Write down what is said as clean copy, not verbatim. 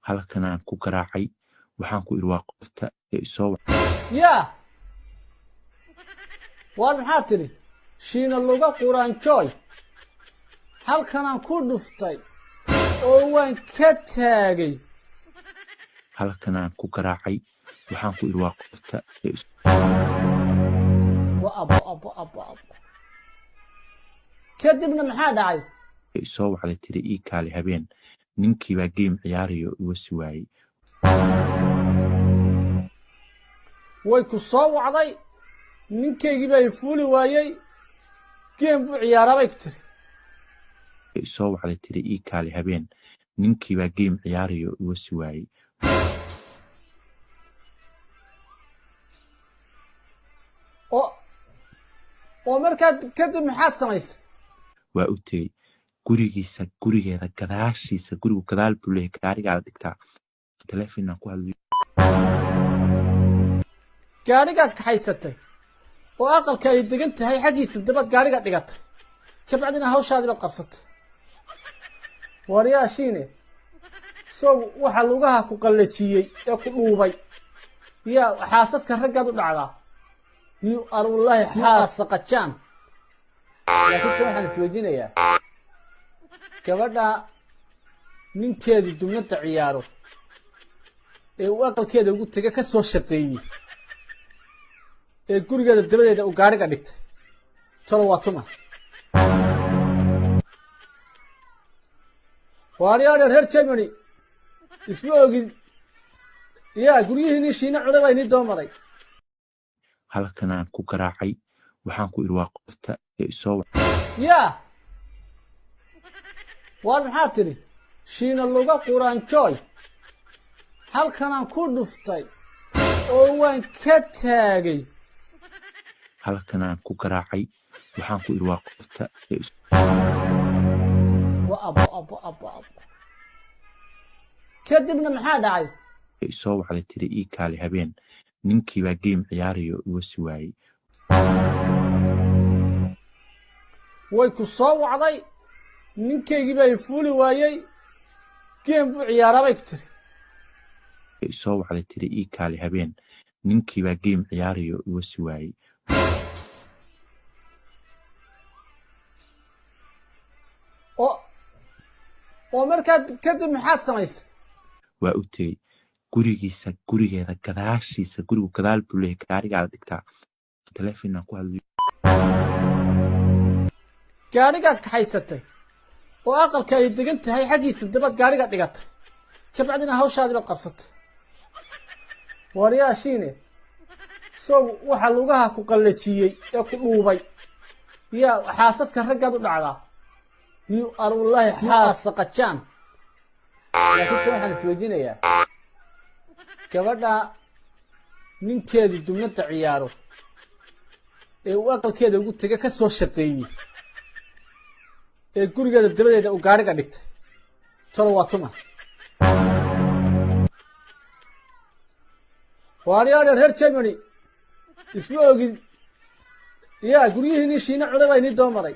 halkan aan ku garaacay waxaan ku iri waa qofta ee isoo yaa waar maxaa tidhi shiina luga quraanjooy halkanaan ku dhuftay oo waan ka taagay halkan aan ku garaacay waxaan ku iri waa qofta ee abo kadibna maxaa dhacay isoo wacday tiri ii kaali habeen ninkii baa game ciyaarayo iga suwaayay way ku soo wacday ninkaygii baa fuuli waayay game buu ciyaarabay ku tiri isoo wacday tiri ii kaali habeen ninkii baa game ciyaarayo iga suwaayay oo markaa kadib maxaad samaysay waa u tegey gurigeeda gadaashiisa gurigu gadaal buu leeyahay gaarigaada dhigtaa teleefonaan ku hadlayo gaarigaad kaxaysatay oo aqalka ay degan tahay xaggiisa dabaad gaariga dhigatay kabacdina hawshaadii baad qabsatay waryaashiine sow waxa lugaha ku qallajiyey ee ku dhuubay yaa xaasaska raggaad u dhacdaa yu arullahi xaasaqajaan laakiin se waxaan isweydiinayaa gabadha ninkeedu dumnada ciyaaro ee uu aqalkeeda ugu tega ka soo shaqeeyey ee gurigeeda dabadeeda uu gaariga dhigtay talo waa tuma waaryaadhan reer germany isma ogin yaa guryihiinii shiina cuna baa inii doomaray halkan aan ku garaacay waxaan ku iri waa qofta ee isoo yaa waar maxaa tidhi shiina luga quraanjooy halkanaan ku dhuftay oo waan ka taagay halkan aan ku garaacay waxaan ku iri waa qofta ee abo kadibna maxaa dhacay isoo wacday tiri ii kaali habeen ninkii baa game ciyaarayo iga suwaayay way ku soo wacday ninkaygii baa fuuli waayay game buu ciyaarabay ku tiri isoo wacday tiri ii kaali habeen ninkii baa game ciyaarayo iga suwaayay oo markaa kadib maxaad samaysay waa u tegey gurigeeda gadaashiisa gurigu gadaal buu leeyahay gaarigaada dhigtaa teleefonaan ku hadlayo gaarigaad kaxaysatay oo aqalka ay degan tahay xaggiisa dabaad gaariga dhigatay kabacdina hawshaadii baad qabsatay waryaashiine sow waxa lugaha ku qallajiyey ee ku dhuubay yaa xaasaska raggaad u dhacdaa yu arullahi xaasaqajaan laakiin se waxaan isweydiinayaa gabadha ninkeedu dumnada ciyaaro ee uu aqalkeeda ugu tega ka soo shaqeeyey ee gurigeeda dabadeeda uu gaariga dhigtay talo waa tuma waaryaadhan reer germany isma ogin yaa guryihiinii shiina cuna baa inii doomaray